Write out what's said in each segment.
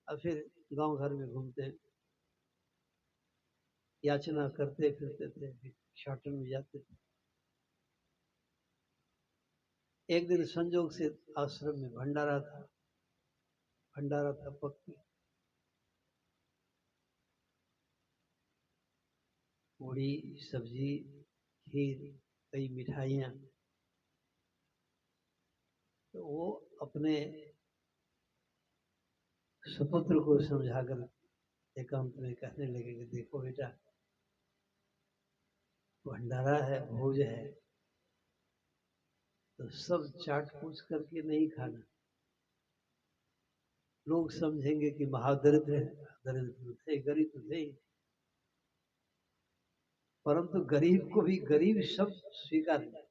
और फिर गांव घर में घूमते याचना करते फिरते थे, भिक्षाटन में जाते थे। एक दिन संजोग से आश्रम में भंडारा था, पक्की पूड़ी सब्जी खीर कई मिठाइयाँ। तो वो अपने सुपुत्र को समझाकर एकांत में कहने लगे कि देखो बेटा, भंडारा है, भोज है, तो सब चाट पूछ करके नहीं खाना। लोग समझेंगे कि महादरिद्र है, दरिद्र थे, गरीब तो थे, परंतु गरीब को भी गरीब शब्द स्वीकार नहीं,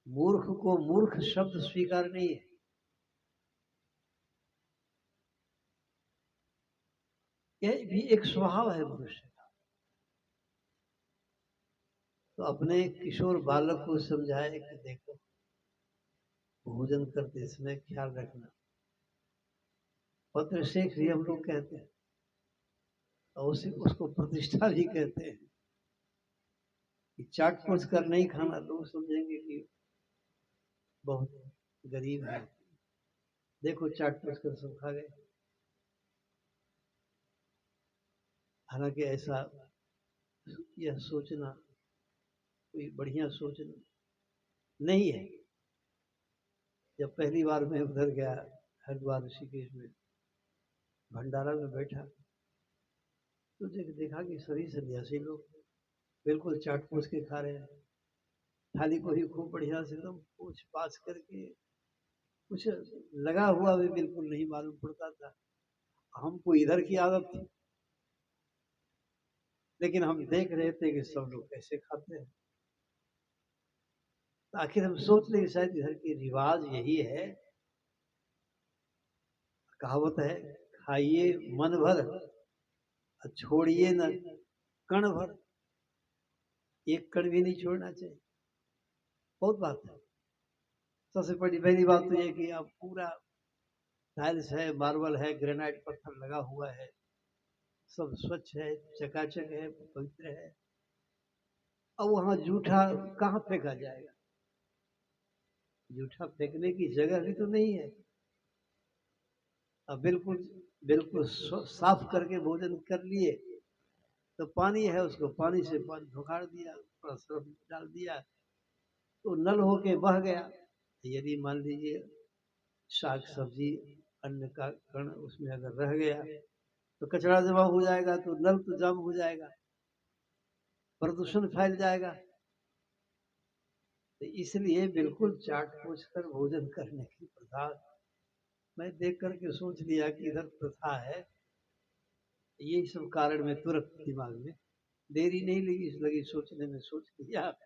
मूर्ख को मूर्ख शब्द स्वीकार नहीं है। यह भी एक स्वभाव है मनुष्य का। तो अपने किशोर बालक को समझाए कि देखो, भोजन करते समय ख्याल रखना। पत्र शेख भी हम लोग कहते हैं, और उसको प्रतिष्ठा भी कहते हैं कि चाट पूछ कर नहीं खाना। लोग समझेंगे कि बहुत गरीब है, देखो चाट पूछ कर सब खा गए। हालांकि ऐसा यह सोचना कोई बढ़िया सोच नहीं है। जब पहली बार मैं उधर गया हरिद्वार ऋषिकेश में, भंडारा में बैठा, तो देखा कि सभी सन्यासी लोग बिल्कुल चाट पूछ के खा रहे हैं। थाली को ही खूब बढ़िया से एकदम पूछ पाछ करके, कुछ लगा हुआ भी बिल्कुल नहीं मालूम पड़ता था। हमको इधर की आदत थी, लेकिन हम देख रहे थे कि सब लोग कैसे खाते हैं। तो आखिर हम सोच रहे शायद इधर की रिवाज यही है। कहावत है, खाइए मन भर और छोड़िए न कण भर। एक कण भी नहीं छोड़ना चाहिए। बहुत बात है। सबसे पहली बात तो ये कि अब पूरा टाइल्स है, मार्बल है, ग्रेनाइट पत्थर लगा हुआ है, सब स्वच्छ है, चकाचक है, पवित्र है। अब वहां जूठा कहाँ फेंका जाएगा? जूठा फेंकने की जगह भी तो नहीं है। अब बिल्कुल बिल्कुल साफ करके भोजन कर लिए, तो पानी है, उसको पानी से धुखाड़ दिया, थोड़ा सर्फ डाल दिया, तो नल होके बह गया। यदि मान लीजिए साग सब्जी अन्न का कण उसमें अगर रह गया, तो कचरा जमा हो जाएगा, तो नल तो जाम हो जाएगा, प्रदूषण फैल जाएगा। तो इसलिए बिल्कुल चाट पूछ कर भोजन करने की प्रथा मैं देख करके सोच लिया कि इधर प्रथा है। यही सब कारण में तुरंत दिमाग में देरी नहीं लगी सोचने में, सोच लिया।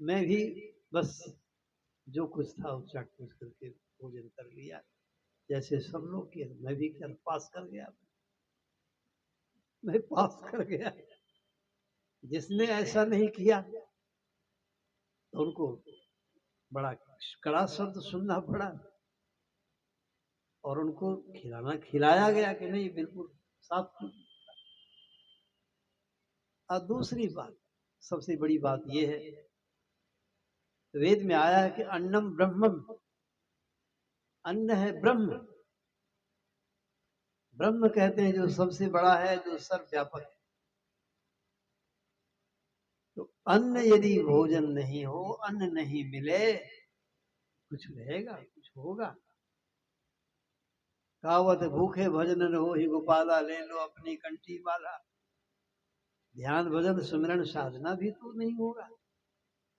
मैं भी बस जो कुछ था वो चाट पूछ करके भोजन कर लिया, जैसे सब लोग किया। मैं भी कर पास कर गया, मैं पास कर गया। जिसने ऐसा नहीं किया तो उनको बड़ा कड़ा शब्द सुनना पड़ा, और उनको खिलाया गया कि नहीं बिल्कुल साफ। और दूसरी बात, सबसे बड़ी बात यह है, वेद में आया है कि अन्नम ब्रह्मम, अन्न है ब्रह्म। ब्रह्म कहते हैं जो सबसे बड़ा है, जो सर्वव्यापक है। तो अन्न यदि भोजन नहीं हो, अन्न नहीं मिले, कुछ रहेगा, कुछ होगा। कहावत भूखे भजन न हो ही गोपाला, ले लो अपनी कंठी वाला। ध्यान भजन सुमिरन साधना भी तो नहीं होगा,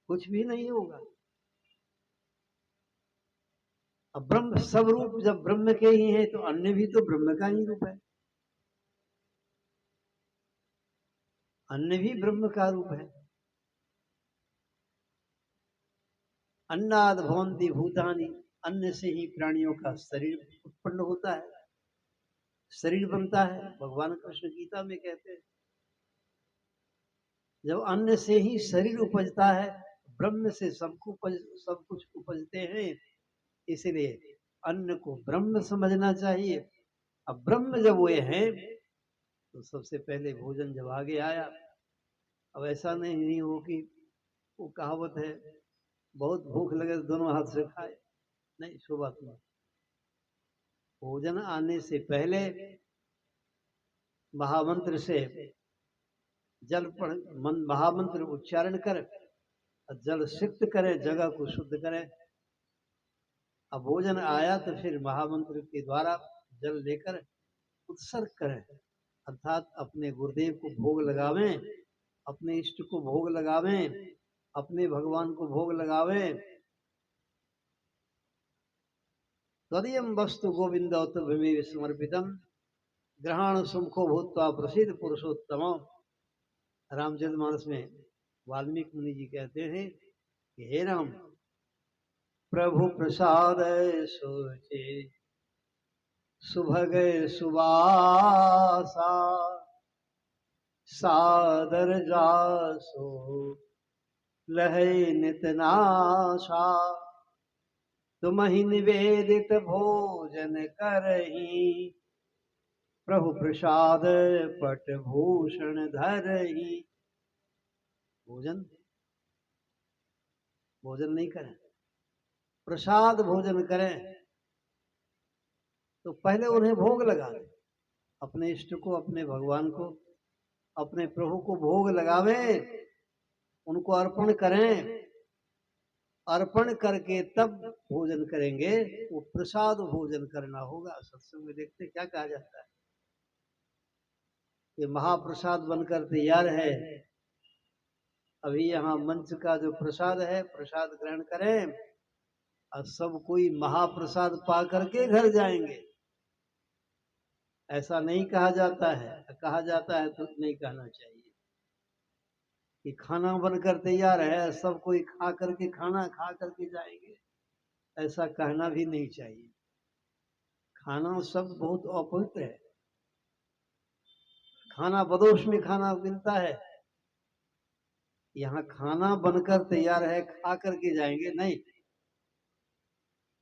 कुछ भी नहीं होगा। अब ब्रह्म सब रूप जब ब्रह्म के ही है, तो अन्य भी तो ब्रह्म का ही रूप है, अन्य भी ब्रह्म का रूप है। अन्नाद भवन्ति भूतानि, अन्न से ही प्राणियों का शरीर उत्पन्न होता है, शरीर बनता है। भगवान कृष्ण गीता में कहते हैं, जब अन्न से ही शरीर उपजता है, ब्रह्म से सब कुछ उपजते हैं। इसलिए अन्न को ब्रह्म समझना चाहिए। अब ब्रह्म जब वे हैं तो सबसे पहले भोजन जब आगे आया। अब ऐसा नहीं हो कि वो कहावत है बहुत भूख लगे तो दोनों हाथ से खाए, नहीं, सो बात नहीं। भोजन आने से पहले महामंत्र से जल पढ़ महामंत्र उच्चारण कर, जल सिक्त करे, जगह को शुद्ध करे। अब भोजन आया तो फिर महामंत्र के द्वारा जल लेकर उत्सर्ग करें, अर्थात अपने गुरुदेव को भोग लगावें, अपने इष्ट को भोग लगावें, अपने भगवान को भोग लगावें। तदीयं वस्तु गोविंदौतभूमि समर्पितम ग्रहण सुमुखो भूत्वा प्रसिद्ध पुरुषोत्तम। रामचरितमानस में वाल्मीकि मुनि जी कहते हैं कि हे राम, प्रभु प्रसाद सोचे सुभग सुवासा, सादर जासो लहै नितनाशा। तुमहि निवेदित भोजन करही, प्रभु प्रसाद पट भूषण धरही। भोजन नहीं करें, प्रसाद भोजन करें। तो पहले उन्हें भोग लगा दें, अपने इष्ट को, अपने भगवान को, अपने प्रभु को भोग लगावें, उनको अर्पण करें। अर्पण करके तब भोजन करेंगे, वो प्रसाद भोजन करना होगा। सत्संग में देखते क्या कहा जाता है कि महाप्रसाद बनकर तैयार है, अभी यहाँ मंच का जो प्रसाद है, प्रसाद ग्रहण करें और सब कोई महाप्रसाद पा करके घर जाएंगे। ऐसा नहीं कहा जाता है, कहा जाता है तो नहीं कहना चाहिए कि खाना बनकर तैयार है, सब कोई खा करके, खाना खा करके जाएंगे, ऐसा कहना भी नहीं चाहिए। खाना शब्द बहुत अपवित्र है। खाना बदोश में खाना मिलता है, यहाँ खाना बनकर तैयार है, खा करके जाएंगे नहीं।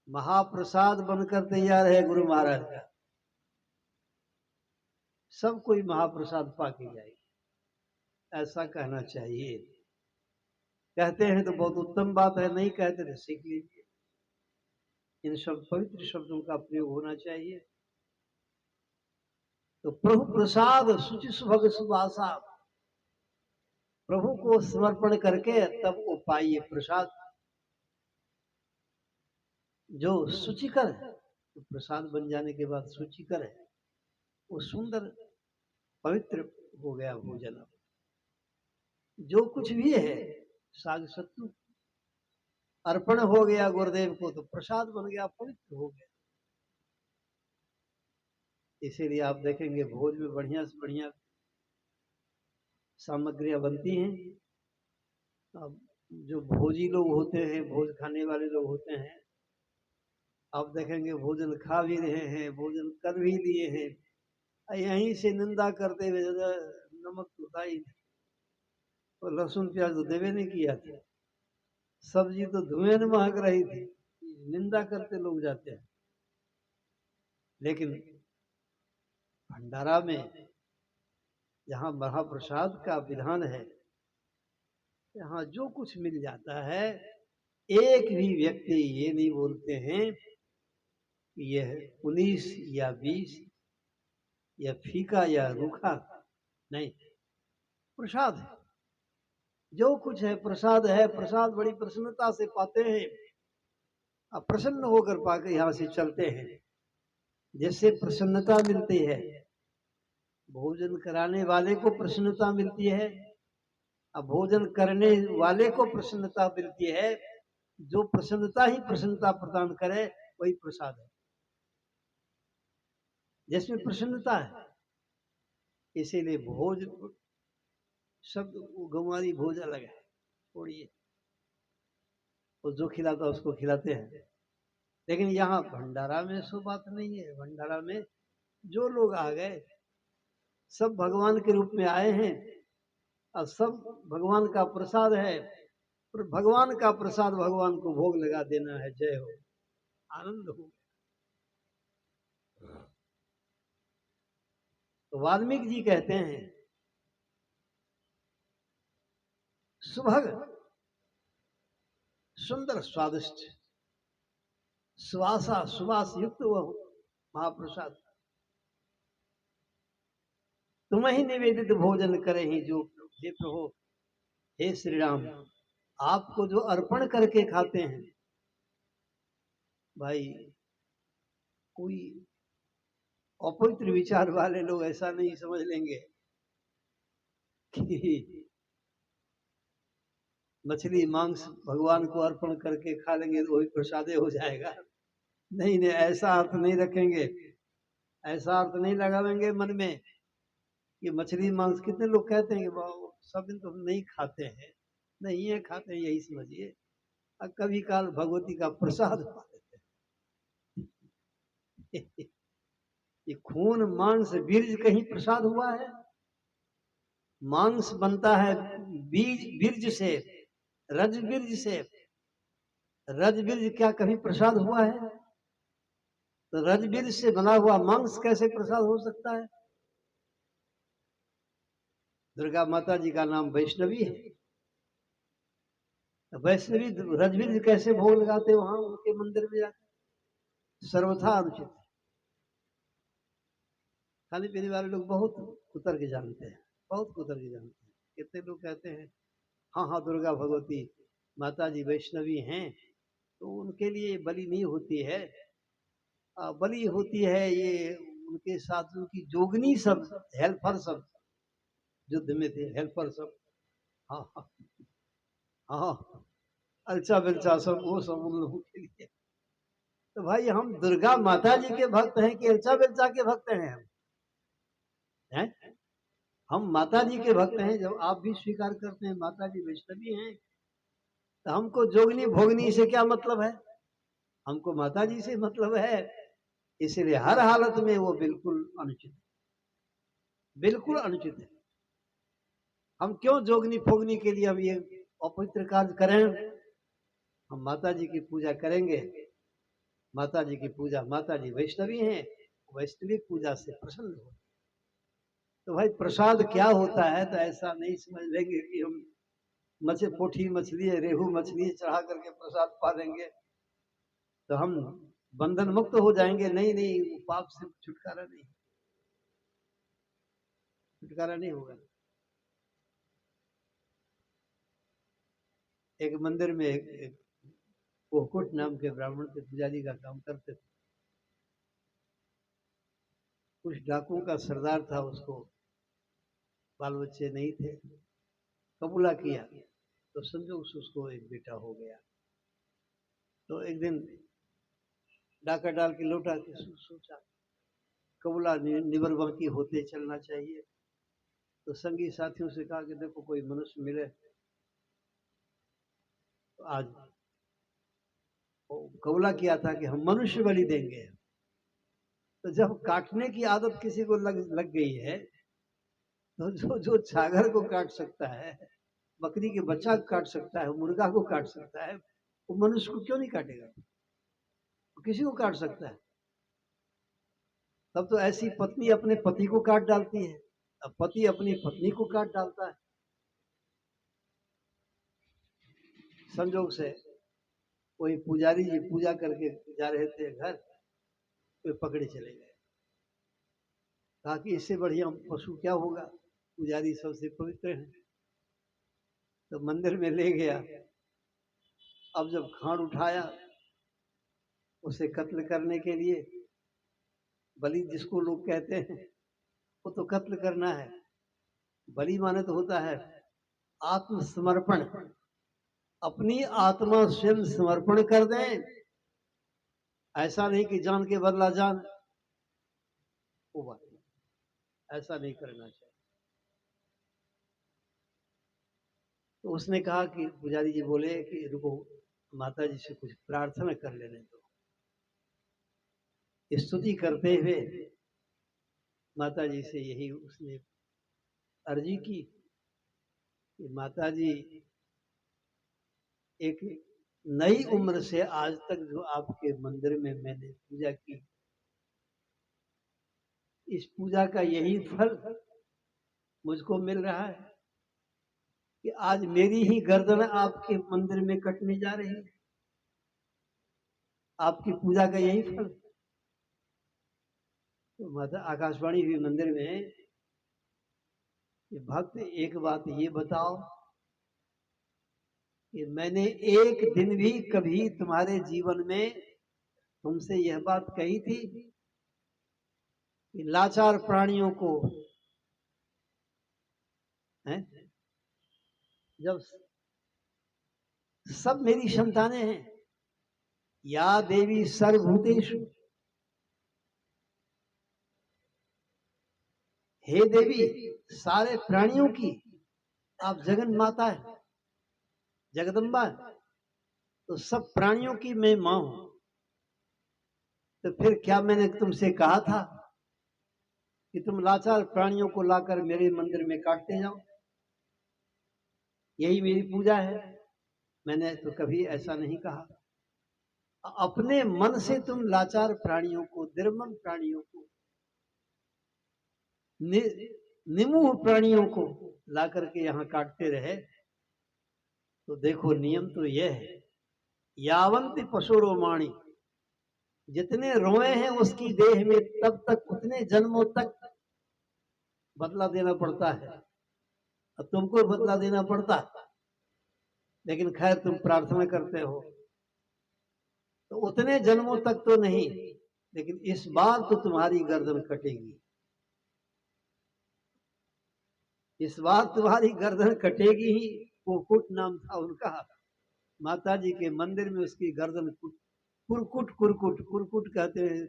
महाप्रसाद बनकर तैयार है गुरु महाराज का, सब कोई महाप्रसाद पा के जाएंगे, ऐसा कहना चाहिए। कहते हैं तो बहुत उत्तम बात है, नहीं कहते तो सीख लीजिए। इन सब पवित्र शब्दों का प्रयोग होना चाहिए। तो प्रभु प्रसाद शुचि सुभग सुवासा, प्रभु को समर्पण करके तब वो पाइए प्रसाद। जो शुचिकर है, तो प्रसाद बन जाने के बाद शुचिकर है, वो सुंदर पवित्र हो गया भोजन। जो कुछ भी है साग सत्तू अर्पण हो गया गुरुदेव को, तो प्रसाद बन गया, पवित्र हो गया। इसीलिए आप देखेंगे भोज में बढ़िया से बढ़िया सामग्रियां बनती हैं। अब जो भोजी लोग होते हैं, भोज खाने वाले लोग होते हैं, आप देखेंगे भोजन खा भी रहे हैं, भोजन कर भी लिए हैं, यहीं से निंदा करते हुए नमक तो था ही नहीं, और लहसुन प्याज तो देवे नहीं किया था, सब्जी तो धुएं में महक रही थी, निंदा करते लोग जाते हैं। लेकिन भंडारा में जहाँ महाप्रसाद का विधान है, यहाँ जो कुछ मिल जाता है, एक भी व्यक्ति ये नहीं बोलते हैं कि यह 19 या 20 या फीका या रूखा, नहीं, प्रसाद है। जो कुछ है प्रसाद है, प्रसाद बड़ी प्रसन्नता से पाते हैं, अब प्रसन्न होकर पाकर यहाँ से चलते हैं। जैसे प्रसन्नता मिलती है, भोजन कराने वाले को प्रसन्नता मिलती है, अब भोजन करने वाले को प्रसन्नता मिलती है। जो प्रसन्नता ही प्रसन्नता प्रदान करे वही प्रसाद है, जिसमें प्रसन्नता है। इसीलिए भोज शब्द गंवारी भोज अलग है, छोड़िए, और जो खिलाता उसको खिलाते हैं। लेकिन यहाँ भंडारा में सो बात नहीं है। भंडारा में जो लोग आ गए सब भगवान के रूप में आए हैं, और सब भगवान का प्रसाद है, और भगवान का प्रसाद भगवान को भोग लगा देना है। जय हो, आनंद हो। वाल्मीकि जी कहते हैं सुभग सुंदर स्वादिष्ट सुवासा सुवास युक्त वह महाप्रसाद तुम्हें ही निवेदित भोजन करे ही जो। हे प्रभु, हे श्री राम, आपको जो अर्पण करके खाते हैं भाई, कोई अपवित्र विचार वाले लोग ऐसा नहीं समझ लेंगे कि मछली मांस भगवान को अर्पण करके खा लेंगे तो वही प्रसादे हो जाएगा। नहीं नहीं, ऐसा अर्थ नहीं रखेंगे, ऐसा अर्थ नहीं लगावेंगे मन में कि मछली मांस। कितने लोग कहते हैं कि सब दिन तो हम नहीं खाते हैं, नहीं है खाते हैं, यही समझिए। और कभी काल भगवती का प्रसाद पा लेते हैं। ये खून मांस बीज कहीं प्रसाद हुआ है? मांस बनता है बीज बीज से, रज बीज से। रज बीज क्या कभी प्रसाद हुआ है? तो रज बीज से बना हुआ मांस कैसे प्रसाद हो सकता है? दुर्गा माता जी का नाम वैष्णवी है, वैष्णवी रजबीज कैसे भोग लगाते वहां उनके मंदिर में जाकर? सर्वथा अनुचित। खाने पीने वाले लोग बहुत कुतर के जानते हैं, बहुत कुतर के जानते हैं। कितने लोग कहते हैं हाँ हाँ दुर्गा भगवती माता जी वैष्णवी हैं तो उनके लिए बलि नहीं होती है। बलि होती है ये उनके साथ उनकी जोगनी सब, हेल्पर सब, युद्ध में थे हेल्पर सब। हाँ हाँ हाँ, अलचा बिलचा सब, वो सब उन लोगों के लिए। तो भाई हम दुर्गा माता जी के भक्त हैं कि अलचा बिलचा के भक्त हैं? हम हैं, हम माता जी के भक्त हैं। जब आप भी स्वीकार करते हैं माता जी वैष्णवी हैं, तो हमको जोगनी भोगनी से क्या मतलब है? हमको माता जी से मतलब है। इसलिए हर हालत में वो बिल्कुल अनुचित, बिल्कुल अनुचित है। हम क्यों जोगनी फोगनी के लिए हम ये अपवित्र कार्य करें? हम माता जी की पूजा करेंगे। माता जी की पूजा, माता जी वैष्णवी हैं, वैष्णवी पूजा से प्रसन्न हो। तो भाई प्रसाद क्या होता है? तो ऐसा नहीं समझ लेंगे कि हम पोठी मछली है, रेहू मछली चढ़ा करके प्रसाद पा लेंगे तो हम बंधन मुक्त हो जाएंगे। नहीं नहीं, पाप से छुटकारा नहीं, छुटकारा नहीं होगा। एक मंदिर में एक कोहकुट नाम के ब्राह्मण के पुजारी का काम करते थे। कुछ डाकुओं का सरदार था, उसको बाल बच्चे नहीं थे, कबूला किया तो संजोग से उसको एक बेटा हो गया। तो एक दिन डाका डाल के लौटा के सोचा कबूला निबर बाकी होते चलना चाहिए। तो संगी साथियों से कहा कि देखो कोई मनुष्य मिले तो आज कबूला किया था कि हम मनुष्य बलि देंगे। तो जब काटने की आदत किसी को लग गई है तो जो जो छागर को काट सकता है, बकरी के बच्चा को काट सकता है, मुर्गा को काट सकता है, वो मनुष्य को क्यों नहीं काटेगा? वो किसी को काट सकता है। तब तो ऐसी पत्नी अपने पति को काट डालती है, अब पति अपनी पत्नी को काट डालता है। संजोग से कोई पुजारी जी पूजा करके जा रहे थे घर, वे पकड़े चले गए। कहा कि इससे बढ़िया पशु क्या होगा, पुजारी सबसे पवित्र है। तो मंदिर में ले गया। अब जब खाड़ उठाया उसे कत्ल करने के लिए, बलि जिसको लोग कहते हैं, वो तो कत्ल करना है। बलि माने तो होता है आत्मसमर्पण, अपनी आत्मा स्वयं समर्पण कर दें। ऐसा नहीं कि जान के बदला जान, वो बात ऐसा नहीं करना चाहिए। तो उसने कहा कि पुजारी जी बोले कि रुको माता जी से कुछ प्रार्थना कर लेने दो। स्तुति करते हुए माता जी से यही उसने अर्जी की कि माता जी एक नई उम्र से आज तक जो आपके मंदिर में मैंने पूजा की, इस पूजा का यही फल मुझको मिल रहा है कि आज मेरी ही गर्दन आपके मंदिर में कटने जा रही है। आपकी पूजा का यही फल। तो माता आकाशवाणी हुई मंदिर में कि भक्त एक बात ये बताओ कि मैंने एक दिन भी कभी तुम्हारे जीवन में तुमसे यह बात कही थी कि लाचार प्राणियों को है जब सब मेरी संतानें हैं, या देवी सर्वभूतेषु, हे देवी सारे प्राणियों की आप जगन माता है, जगदम्बा है, तो सब प्राणियों की मैं मां हूं। तो फिर क्या मैंने तुमसे कहा था कि तुम लाचार प्राणियों को लाकर मेरे मंदिर में काटते जाओ, यही मेरी पूजा है? मैंने तो कभी ऐसा नहीं कहा। अपने मन से तुम लाचार प्राणियों को, निर्मम प्राणियों को, निमुह प्राणियों को ला करके यहाँ काटते रहे। तो देखो नियम तो यह है, यावंत पशुरोमाणी, जितने रोए हैं उसकी देह में तब तक उतने जन्मों तक बदला देना पड़ता है। अब तुमको बदला देना पड़ता है, लेकिन खैर तुम प्रार्थना करते हो तो उतने जन्मों तक तो नहीं, लेकिन इस बार तो तुम्हारी गर्दन कटेगी। इस बार तुम्हारी गर्दन कटेगी ही। कुकुट नाम था उनका। माता जी के मंदिर में उसकी गर्दन कुरकुट, कुरकुट कुरकुट कहते हैं,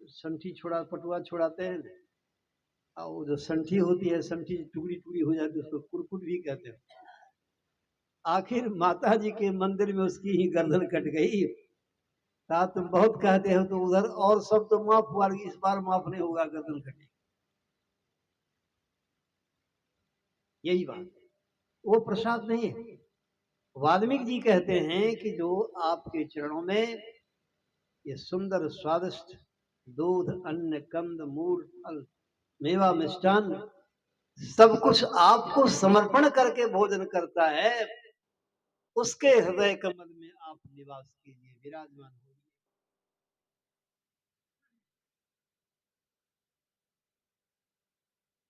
संठी छोड़ा, पटुआ छोड़ाते हैं, और वो जो संठी होती है, संठी टुकड़ी टुकड़ी हो जाती है, उसको कुरकुट भी कहते हैं। आखिर माता जी के मंदिर में उसकी ही गर्दन कट गई। कहा तुम बहुत कहते हो तो उधर और सब तो माफ हुआ, इस बार माफ नहीं होगा, गर्दन कटेगी। यही बात, वो प्रसाद नहीं है। वाल्मीकि जी कहते हैं कि जो आपके चरणों में ये सुंदर स्वादिष्ट दूध, अन्न, कंद, मूल, फल, मेवा, मिष्टान सब कुछ आपको समर्पण करके भोजन करता है, उसके हृदय कमल में आप निवास कीजिए, विराजमान होइए।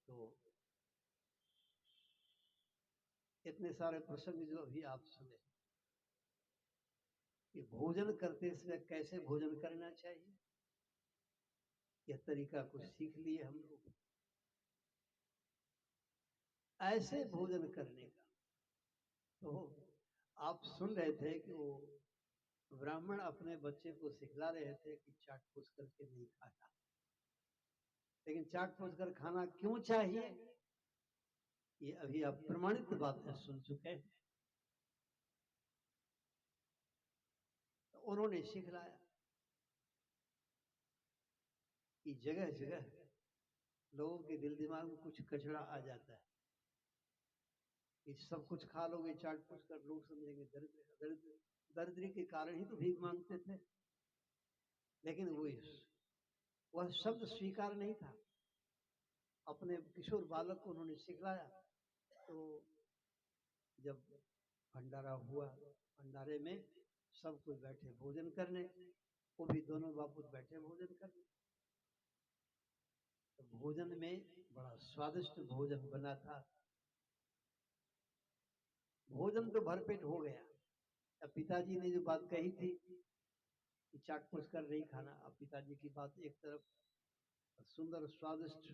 तो इतने सारे प्रसंग जो अभी आप सुने कि भोजन करते समय कैसे भोजन करना चाहिए, यह तरीका कुछ सीख लिए हम लोग। ऐसे भोजन करने का तो आप सुन रहे थे कि वो ब्राह्मण अपने बच्चे को सिखला रहे थे कि चाट फूस करके नहीं खाना। लेकिन चाट फूस कर खाना क्यों चाहिए, ये अभी आप प्रमाणित बातें सुन चुके हैं। तो उन्होंने सिखलाया कि जगह जगह लोगों के दिल दिमाग में कुछ कचरा आ जाता है कि सब कुछ खा लोगे चाट फूस कर, लोग समझेंगे दरिद्र दरिद्र। दरिद्री के कारण ही तो भीख मांगते थे। लेकिन वह शब्द स्वीकार नहीं था। अपने किशोर बालक को उन्होंने सिखलाया। तो जब भंडारा हुआ, भंडारे में सब कोई बैठे भोजन करने, वो भी दोनों बापूत बैठे भोजन करने। तो भोजन में बड़ा स्वादिष्ट भोजन बना था। भोजन तो भरपेट हो गया। अब पिताजी ने जो बात कही थी कि चाट फूस कर नहीं खाना, अब पिताजी की बात एक तरफ, सुंदर स्वादिष्ट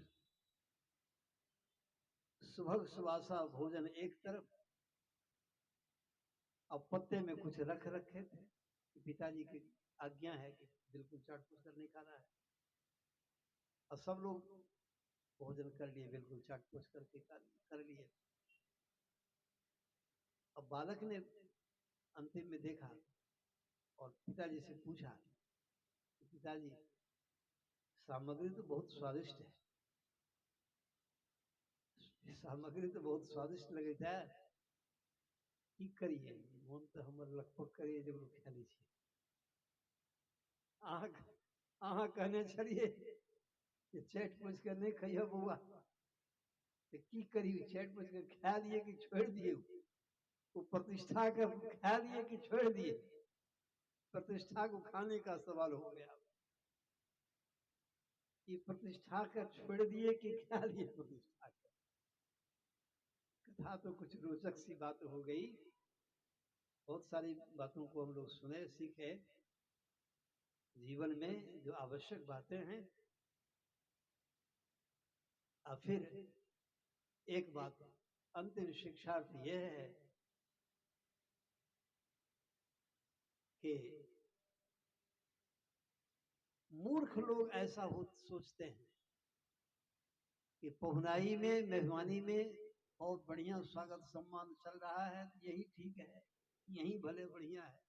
सुभग सुवासा भोजन एक तरफ, अब पत्ते में कुछ रख रखे थे। पिताजी की आज्ञा है कि बिल्कुल चाट फूस कर नहीं खाना है, और सब लोग भोजन कर लिए, बिल्कुल चाट फूस करके कर लिए। अब बालक ने अंतिम में देखा और पिताजी से पूछा, पिताजी सामग्री तो बहुत स्वादिष्ट है, सामग्री तो बहुत स्वादिष्ट लगे था, की करिए मन तो हमर लगभग करिए जब खाली छी। अहाँ कहने छलिए ये चैट पूछ कर नहीं खइया बुआ तो की करी चैट पूछ कर खा लिए कि छोड़ दिए वो प्रतिष्ठा का खा लिए कि छोड़ दिए प्रतिष्ठा को खाने का सवाल हो गया कि प्रतिष्ठा का छोड़ दिए कि खा लिए प्रतिष्ठा का कथा तो कुछ रोचक सी बात हो गई बहुत सारी बातों को हम लोग सुने सीखे जीवन में जो आवश्यक बातें हैं और फिर एक बात अंतिम शिक्षार्थ यह है कि मूर्ख लोग ऐसा हो सोचते हैं कि पहुनाई में मेहमानी में बहुत बढ़िया स्वागत सम्मान चल रहा है तो यही ठीक है यही भले बढ़िया है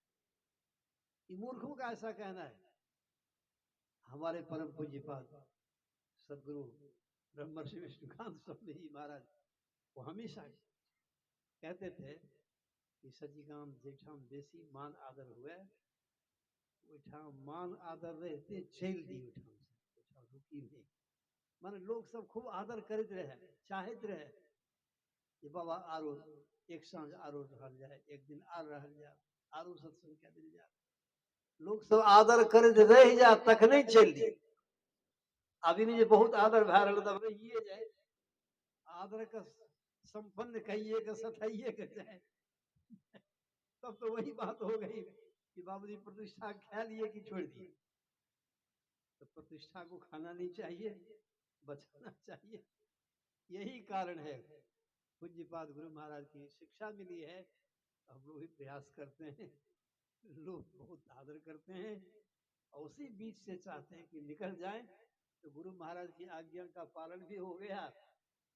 ये मूर्खों का ऐसा कहना है हमारे परम पूज्यपाद सदगुरु ब्रह्मर्षि विष्णुकांत स्वामी जी महाराज वो हमेशा कहते थे कि सचिकाम जेठाम देसी मान आदर हुए उठाम मान आदर रहते चल दी उठाम से उठाम रुकी नहीं माने लोग सब खूब आदर करते रहे चाहत रहे कि बाबा आरो एक सांझ आरो रहल जाए एक दिन आर रहल जाए आरो सत्संग क्या दिन जाए लोग सब आदर करते रह जा तक नहीं चल दी अभी नहीं बहुत आदर भा रहा तब रहिए जाए आदर का संपन्न कहिए का सताइए का जाए तब तो वही बात हो गई कि बाबूजी प्रतिष्ठा खा लिए कि छोड़ दिए तो प्रतिष्ठा को खाना नहीं चाहिए बचाना चाहिए यही कारण है पूज्यपाद गुरु महाराज की शिक्षा मिली है हम लोग भी प्रयास करते हैं लोग बहुत आदर करते हैं और उसी बीच से चाहते हैं कि निकल जाए तो गुरु महाराज की आज्ञा का पालन भी हो गया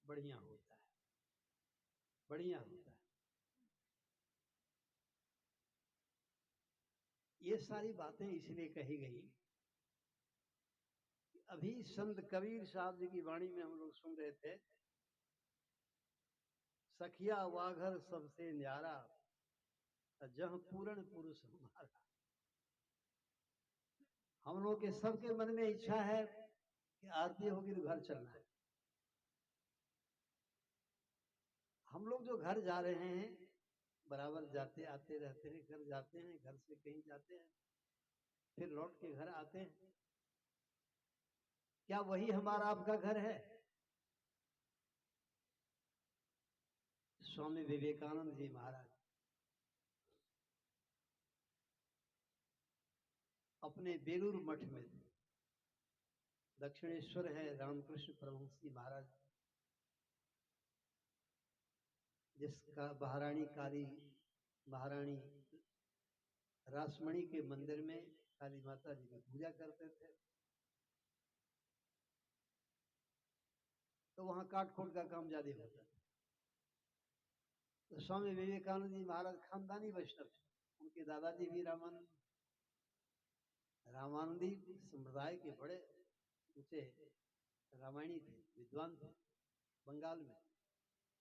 बढ़िया होता है बढ़िया होता है ये सारी बातें इसलिए कही गई अभी संत कबीर साहब जी की वाणी में हम लोग सुन रहे थे सखिया वाघर सबसे न्यारा जह पूर्ण पुरुष हमारा हम लोग के सबके मन में इच्छा है कि आरती होगी तो घर चलना है हम लोग जो घर जा रहे हैं बराबर जाते आते रहते हैं घर जाते हैं घर से कहीं जाते हैं फिर लौट के घर आते हैं क्या वही हमारा आपका घर है स्वामी विवेकानंद जी महाराज अपने बेलूर मठ में दक्षिणेश्वर है रामकृष्ण परमहंस जी महाराज जिसका महारानी रासमणी के मंदिर में काली माता जी की पूजा करते थे तो वहां काट खोट का काम ज्यादा होता था तो स्वामी विवेकानंद जी महाराज खानदानी वैष्णव थे उनके दादाजी भी रामानंदी संप्रदाय के बड़े ऊंचे रामायणी थे विद्वान थे बंगाल में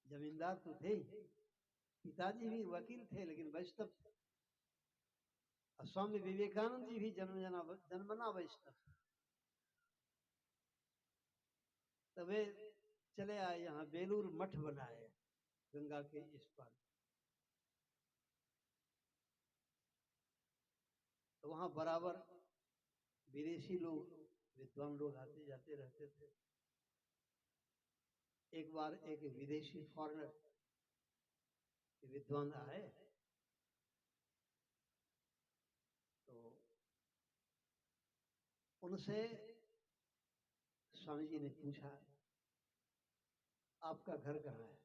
जमींदार तो थे ही पिताजी भी वकील थे लेकिन वैष्णव थे और स्वामी विवेकानंद जी भी जन्मना वैष्णव तो वे चले आए यहाँ बेलूर मठ बनाए गंगा के इस पार तो वहां बराबर विदेशी लोग विद्वान लोग आते जाते रहते थे एक बार एक विदेशी फॉरेनर विद्वान आए तो उनसे स्वामी जी ने पूछा आपका घर कहाँ है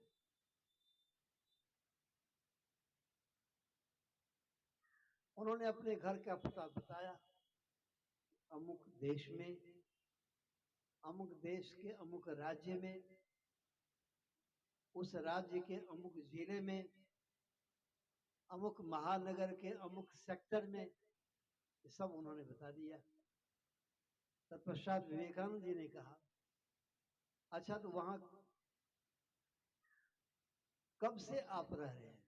उन्होंने अपने घर का पता बताया अमुक देश में अमुक देश के अमुक राज्य में उस राज्य के अमुक जिले में अमुक महानगर के अमुक सेक्टर में सब उन्होंने बता दिया तत्पश्चात विवेकानंद जी ने कहा अच्छा तो वहां कब से आप रह रहे हैं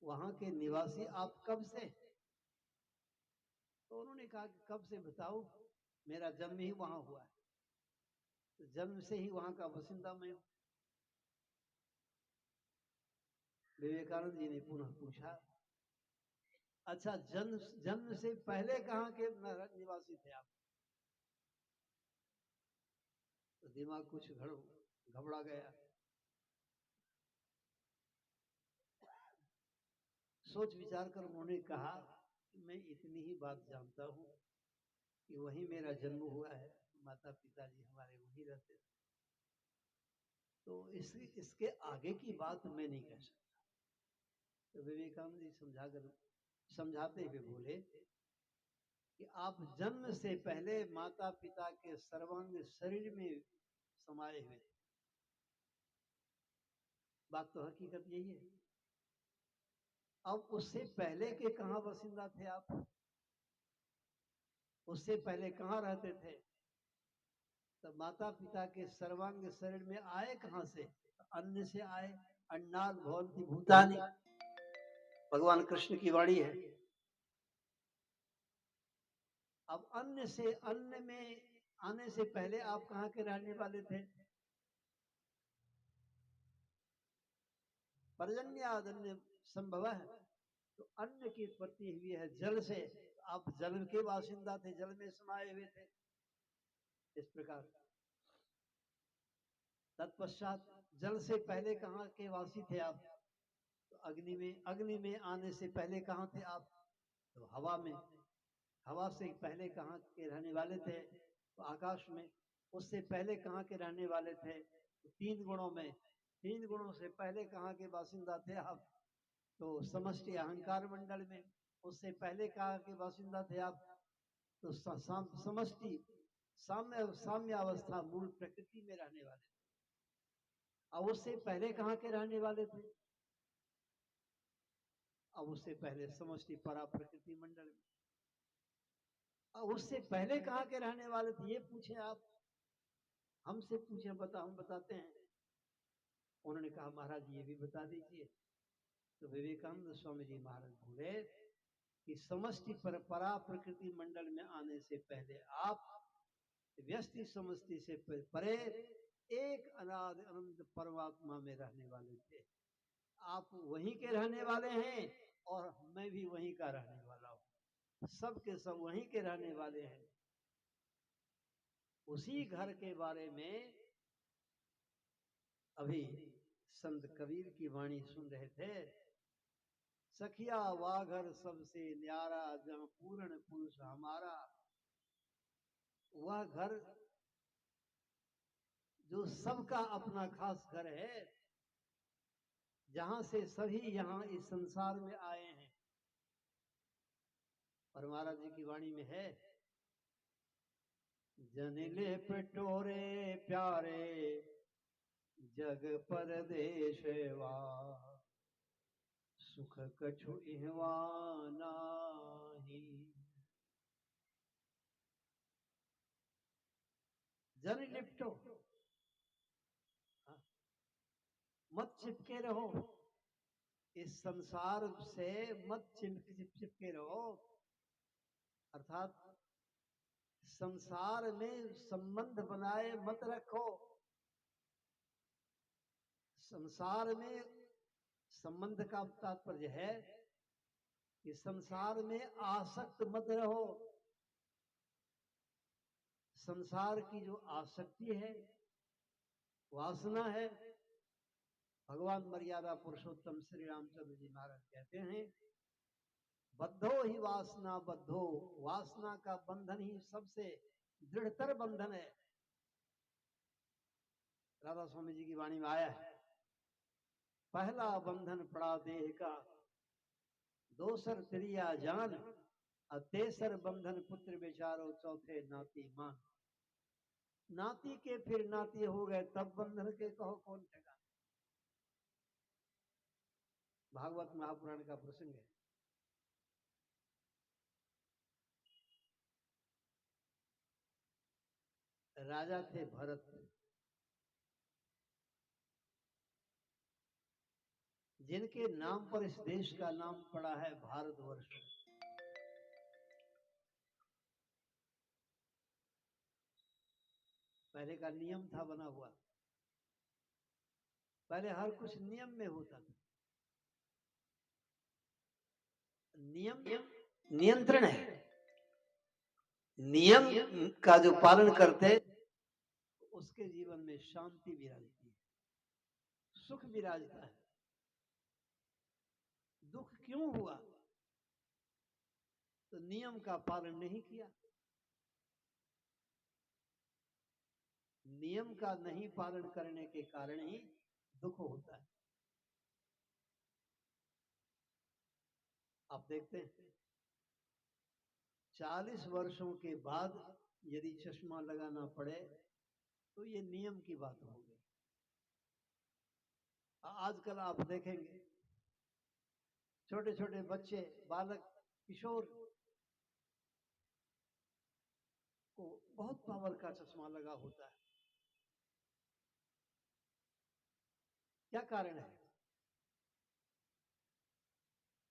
वहां के निवासी आप कब से तो उन्होंने कहा कि कब से बताओ मेरा जन्म ही वहां हुआ है तो जन्म से ही वहां का बासिंदा मैं हूं। विवेकानंद जी ने पुनः पूछा, अच्छा जन्म जन्म से पहले कहाँ के निवासी थे आप? तो दिमाग कुछ घबरा गया। सोच विचार कर उन्होंने कहा कि मैं इतनी ही बात जानता हूं कि वहीं मेरा जन्म हुआ है, माता पिताजी हमारे वहीं रहते थे, तो इसके आगे की बात मैं नहीं कह सकता। तो विवेकानंद जी समझाते हुए बोले कि आप जन्म से पहले माता पिता के सर्वांग शरीर में समाये हुए थे। बात तो हकीकत यही है। अब उससे पहले के कहां बासिंदा थे आप? उससे पहले कहां रहते थे? तो माता पिता के सर्वांग शरीर में आए कहां से? अन्न से आए। अन्नाद भवन्ति भूतानि, भगवान कृष्ण की वाणी है। अब अन्न में आने से पहले आप कहां के रहने वाले थे? पर्जन्याद अन्न संभव है, तो अन्न की उत्पत्ति हुई है जल से। आप जल के बासिंदा थे, जल में समाये हुए थे। इस प्रकार तत्पश्चात जल से पहले कहाँ के वासी थे आप? तो अग्नि में आने से पहले कहाँ थे आप? तो हवा में। हवा से पहले कहाँ के रहने वाले थे? तो आकाश में। उससे पहले कहाँ के रहने वाले थे? तो तीन गुणों में। तीन गुणों से पहले कहाँ के बासिंदा थे आप? तो समष्टि अहंकार मंडल में। उससे पहले कहाँ के बासिंदा थे आप? तो समष्टि साम्य अवस्था मूल प्रकृति में रहने वाले। अब उससे पहले कहाँ के रहने वाले थे? अब उससे पहले समष्टि परा प्रकृति मंडल में। अब उससे पहले कहाँ के रहने वाले थे, ये पूछे आप। हमसे पूछे, हम बताते हैं। उन्होंने कहा महाराज ये भी बता दीजिए। तो विवेकानंद स्वामी जी महाराज बोले कि समष्टि परा प्रकृति मंडल में आने से पहले आप व्यष्टि समष्टि से परे एक अनादि अनंत परमात्मा में रहने वाले थे। आप वहीं के रहने वाले हैं और मैं भी वहीं का रहने वाला हूं। सब के सब वहीं के रहने वाले हैं। उसी घर के बारे में अभी संत कबीर की वाणी सुन रहे थे। सखिया वाघर सबसे न्यारा, जहां पूर्ण पुरुष हमारा। वह घर जो सबका अपना खास घर है, जहां से सभी यहां इस संसार में आए हैं। और महाराज जी की वाणी में है, जनिले पिटोरे प्यारे, जग परदेश वा, सुख कछु इहवा नाही। जन लिपटो, मत चिपके रहो इस संसार से, मत चिपके रहो। अर्थात संसार में संबंध बनाए मत रखो। संसार में संबंध का तात्पर्य है कि संसार में आसक्त मत रहो। संसार की जो आसक्ति है, वासना है, भगवान मर्यादा पुरुषोत्तम श्री रामचंद्र जी महाराज कहते हैं, बद्धो ही वासना बद्धो। वासना का बंधन ही सबसे दृढ़तर बंधन है। राधा स्वामी जी की वाणी में आया है, पहला बंधन पड़ा देह का, दोसर त्रिया जान, और तेसर बंधन पुत्र बेचारो, चौथे नाती मान। नाती के फिर नाती हो गए, तब बंधन के कहो कौन ठेका। भागवत महापुराण का प्रसंग है। राजा थे भरत, जिनके नाम पर इस देश का नाम पड़ा है भारतवर्ष। पहले का नियम था बना हुआ, पहले हर कुछ नियम में होता था। नियम नियंत्रण है, नियम का जो पालन करते उसके जीवन में शांति विराजती है, सुख विराजता है। दुख क्यों हुआ? तो नियम का पालन नहीं किया। नियम का नहीं पालन करने के कारण ही दुख होता है। आप देखते हैं 40 वर्षों के बाद यदि चश्मा लगाना पड़े तो ये नियम की बात हो गई। आजकल आप देखेंगे छोटे छोटे बच्चे, बालक, किशोर को बहुत पावर का चश्मा लगा होता है। क्या कारण है?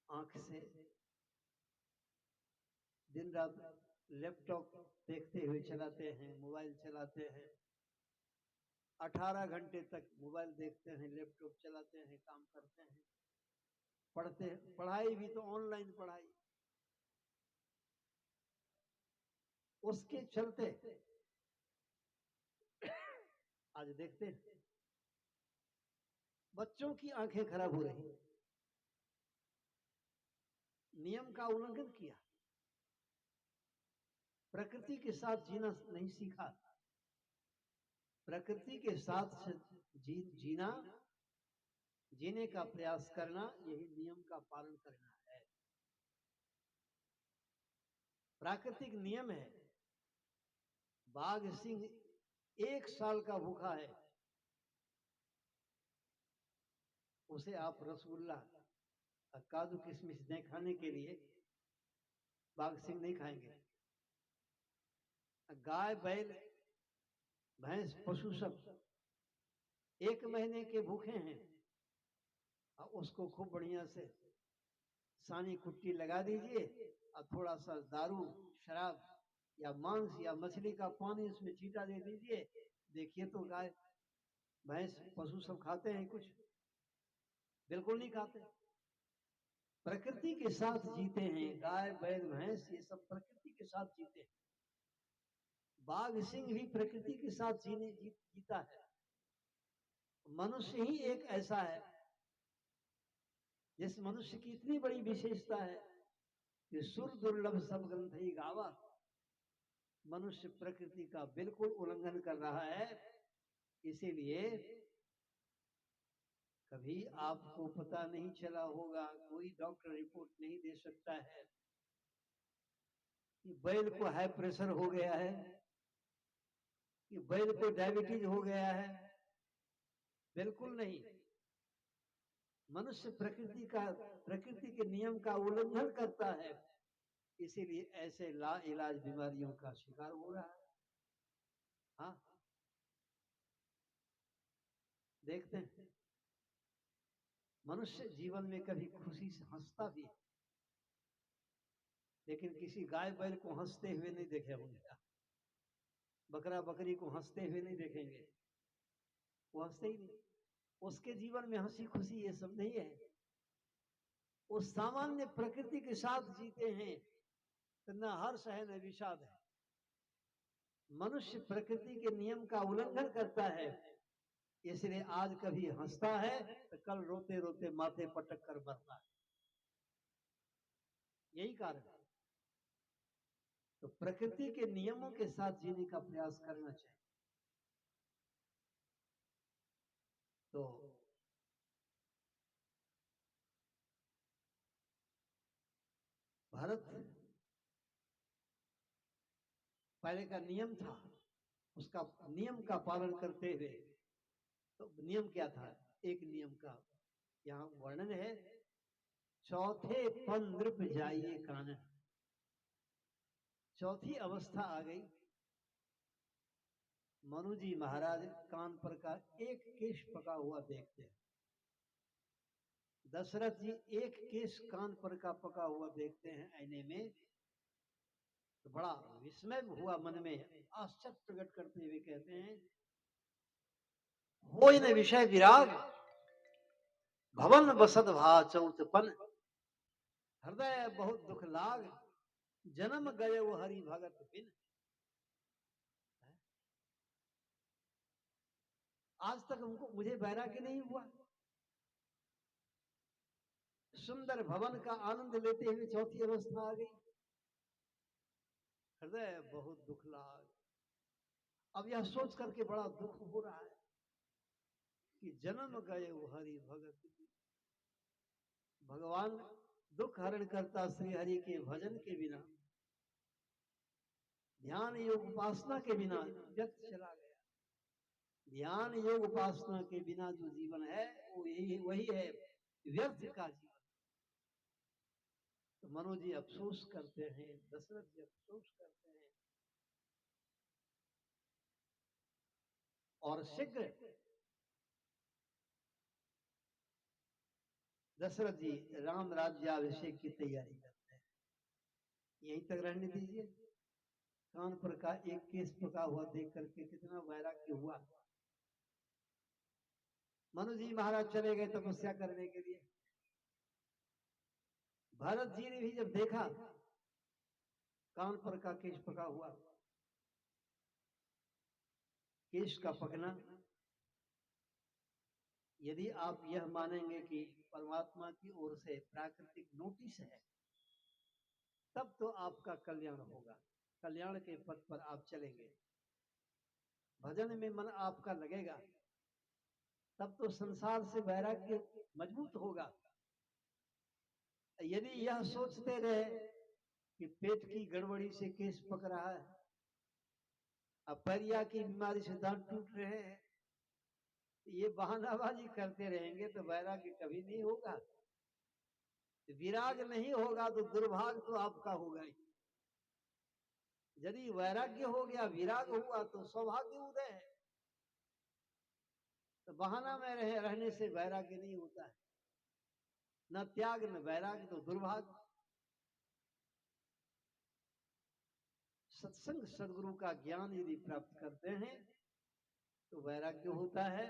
आंख से दिन रात लैपटॉप देखते हुए चलाते हैं, मोबाइल चलाते हैं, 18 घंटे तक मोबाइल देखते हैं, लैपटॉप चलाते हैं, काम करते हैं, पढ़ते हैं, पढ़ाई भी तो ऑनलाइन पढ़ाई। उसके चलते आज देखते हैं बच्चों की आंखें खराब हो रही। नियम का उल्लंघन किया, प्रकृति के साथ जीना नहीं सीखा। प्रकृति के साथ जीना, जीने का प्रयास करना, यही नियम का पालन करना है। प्राकृतिक नियम है। बाघ सिंह 1 साल का भूखा है, उसे आप रसगुल्ला, काजू किशमिश नहीं खाने के लिए बाघ सिंह नहीं खाएंगे। गाय, बैल, भैंस, पशु सब 1 महीने के भूखे हैं, उसको खूब बढ़िया से सानी कुट्टी लगा दीजिए और थोड़ा सा दारू, शराब या मांस या मछली का पानी उसमें छींटा दे दीजिए। देखिए तो गाय, भैंस, पशु सब खाते हैं कुछ? बिल्कुल नहीं खाते। प्रकृति के साथ जीते हैं, गाय, बैल, भैंस ये सब प्रकृति के साथ जीते हैं। बाघ सिंह भी प्रकृति के साथ जीता है। मनुष्य ही एक ऐसा है जिस मनुष्य की इतनी बड़ी विशेषता है कि सुर दुर्लभ सब ग्रंथ ही गावा। मनुष्य प्रकृति का बिल्कुल उल्लंघन कर रहा है। इसीलिए कभी आपको पता नहीं चला होगा, कोई डॉक्टर रिपोर्ट नहीं दे सकता है कि बैल को हाई प्रेशर हो गया है, कि बैल को डायबिटीज हो गया है। बिल्कुल नहीं। मनुष्य प्रकृति के नियम का उल्लंघन करता है, इसीलिए ऐसे ला इलाज बीमारियों का शिकार हो रहा है। हाँ, देखते हैं मनुष्य जीवन में कभी खुशी से हंसता भी है, लेकिन किसी गाय बैल को हंसते हुए नहीं देखे होंगे। बकरा बकरी को हंसते हुए नहीं देखेंगे, वो हंसते ही नहीं। उसके जीवन में हंसी खुशी ये सब नहीं है। वो सामान्य प्रकृति के साथ जीते हैं, तो न हर्ष है न विषाद है। मनुष्य प्रकृति के नियम का उल्लंघन करता है, इसलिए आज कभी हंसता है तो कल रोते रोते माथे पटक कर मरता है। यही कारण है। तो प्रकृति के नियमों के साथ जीने का प्रयास करना चाहिए। तो भारत पहले का नियम था, उसका नियम का पालन करते हुए, तो नियम क्या था? एक नियम का यहाँ वर्णन है, चौथे पन नृप जाइए कानन। चौथी अवस्था आ गई। मनु जी महाराज कान पर का एक केश पका हुआ देखते हैं। दशरथ जी एक केश कान पर का पका हुआ देखते हैं आईने में। तो बड़ा विस्मय हुआ मन में, आश्चर्य प्रकट करते हुए कहते हैं, होय न विषय विराग भवन बसत भा चौतपन, हृदय बहुत दुख लाग जन्म गए वो हरि भगत बिन। आज तक हमको मुझे वैराग्य नहीं हुआ, सुंदर भवन का आनंद लेते हुए चौथी अवस्था आ गई, हृदय बहुत दुख लाग। अब यह सोच करके बड़ा दुख हो रहा है कि जन्म गए वो हरि भगत, भगवान दुख हरण करता श्री हरि के भजन के बिना, ध्यान योग उपासना के बिना व्यक्त चला गया। ध्यान योग उपासना के बिना जो जीवन है वो यही वही है व्यर्थ का जीवन। तो मनु जी अफसोस करते हैं, दशरथ जी अफसोस करते हैं और शीघ्र दशरथ जी राम राज्याभिषेक की तैयारी करते हैं। यहीं तक रहने दीजिए। कानपुर का एक केस पका हुआ देख करके कितना वैराग्य हुआ। मनु जी महाराज चले गए तपस्या करने के लिए। भरत जी ने भी जब देखा कानपुर का केश पका हुआ, केश का पकना, यदि आप यह मानेंगे कि परमात्मा की ओर से प्राकृतिक नोटिस है, तब तो आपका कल्याण होगा, कल्याण के पथ पर आप चलेंगे, भजन में मन आपका लगेगा, तब तो संसार से वैराग्य मजबूत होगा। यदि यह सोचते रहे कि पेट की गड़बड़ी से केस पक रहा है, अपरिया की बीमारी से दांत टूट रहे हैं, ये बहानाबाजी करते रहेंगे तो वैराग्य कभी नहीं होगा। विराग नहीं होगा तो दुर्भाग्य तो आपका होगा ही। यदि वैराग्य हो गया, विराग हुआ तो सौभाग्य उदय है। तो बहाना में रहने से वैराग्य नहीं होता है, न त्याग न वैराग्य तो दुर्भाग्य। सत्संग सदगुरु का ज्ञान यदि प्राप्त करते हैं तो वैराग्य होता है,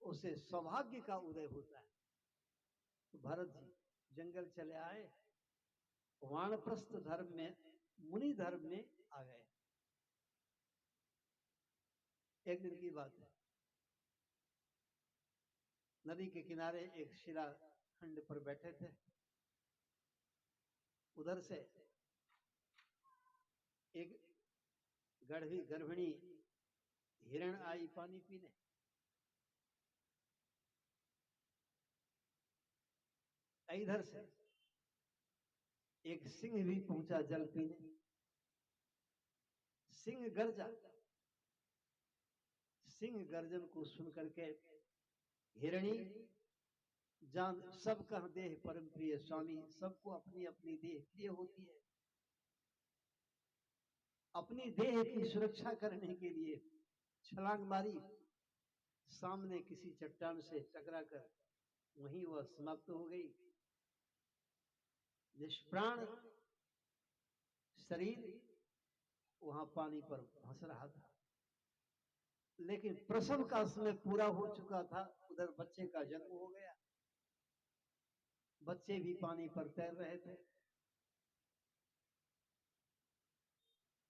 उसे सौभाग्य का उदय होता है। तो भरत जी जंगल चले आए, वानप्रस्थ धर्म में, मुनि धर्म में आ गए। एक दिन की बात है, नदी के किनारे एक शिला खंड पर बैठे थे। उधर से एक गर्भिणी हिरण आई पानी पीने। इधर से एक सिंह भी पहुंचा जल पीने। सिंह गर्जा, सिंह गर्जन को सुनकर के हिरणी जान, सबका देह परम प्रिय स्वामी, सबको अपनी अपनी देह प्रिय होती है। अपनी देह की सुरक्षा करने के लिए छलांग मारी, सामने किसी चट्टान से टकराकर वहीं वह समाप्त हो गई। निष्प्राण शरीर वहां पानी पर भास रहा था, लेकिन प्रसव का समय पूरा हो चुका था। उधर बच्चे का जन्म हो गया, बच्चे भी पानी पर तैर रहे थे।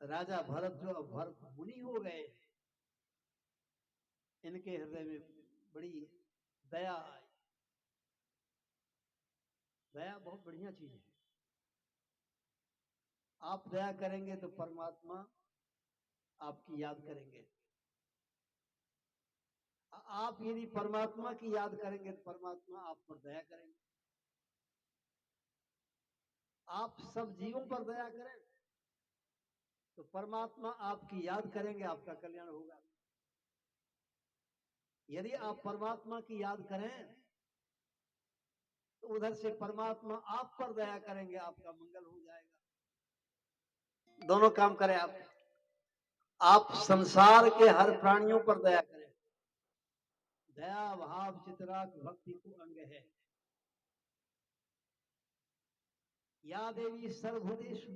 राजा भरत जो अब भरत मुनि हो गए, इनके हृदय में बड़ी दया आई। दया बहुत बढ़िया चीज है। आप दया करेंगे तो परमात्मा आपकी याद करेंगे। आप यदि परमात्मा की याद करेंगे तो परमात्मा आप पर दया करेंगे। आप सब जीवों पर दया करें तो परमात्मा आपकी याद करेंगे, आपका कल्याण होगा। यदि आप परमात्मा की याद करें तो उधर से परमात्मा आप पर दया करेंगे, आपका मंगल हो जाएगा। दोनों काम करें आप संसार के हर प्राणियों पर दया करें। दया भाव चित्राक भक्ति को अंग है। या देवी सर्वभूतेषु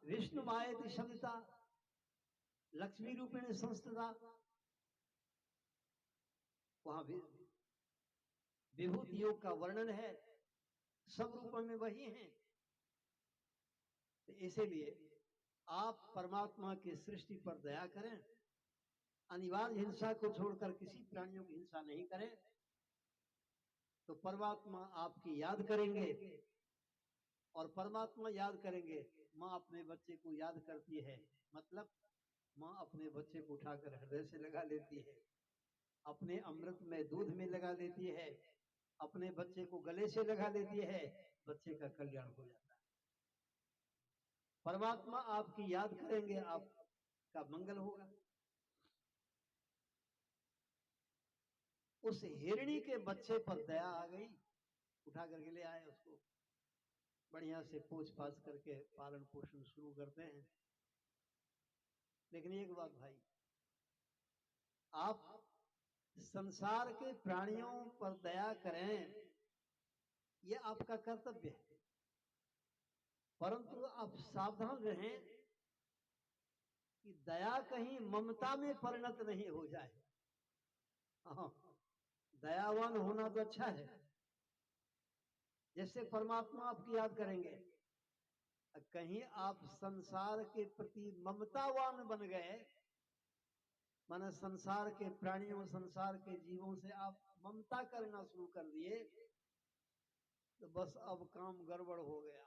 विष्णु मायेति शब्दता लक्ष्मी रूपेण संस्थिता, वहां भी विभूति योग का वर्णन है, सब रूपों में वही हैं। इसीलिए आप परमात्मा की सृष्टि पर दया करें, अनिवार्य हिंसा को छोड़कर किसी प्राणियों की हिंसा नहीं करें, तो परमात्मा आपकी याद करेंगे, और परमात्मा याद करेंगे। माँ अपने बच्चे को याद करती है, मतलब माँ अपने बच्चे को उठाकर हृदय से लगा लेती है, अपने अमृत में दूध में लगा लेती है, अपने बच्चे को गले से लगा लेती है, बच्चे का कल्याण हो जाता है। परमात्मा आपकी याद करेंगे, आपका मंगल होगा। उस हिरणी के बच्चे पर दया आ गई, उठा करके ले आए, उसको बढ़िया से पूछ पाछ करके पालन पोषण शुरू करते हैं। लेकिन एक बात भाई, आप संसार के प्राणियों पर दया करें, यह आपका कर्तव्य है, परंतु आप सावधान रहें कि दया कहीं ममता में परिणत नहीं हो जाए। हाँ, दयावान होना तो अच्छा है, जैसे परमात्मा आपकी याद करेंगे, कहीं आप संसार के प्रति ममतावान बन गए, माने संसार के प्राणियों, संसार के जीवों से आप ममता करना शुरू कर दिए, तो बस अब काम गड़बड़ हो गया,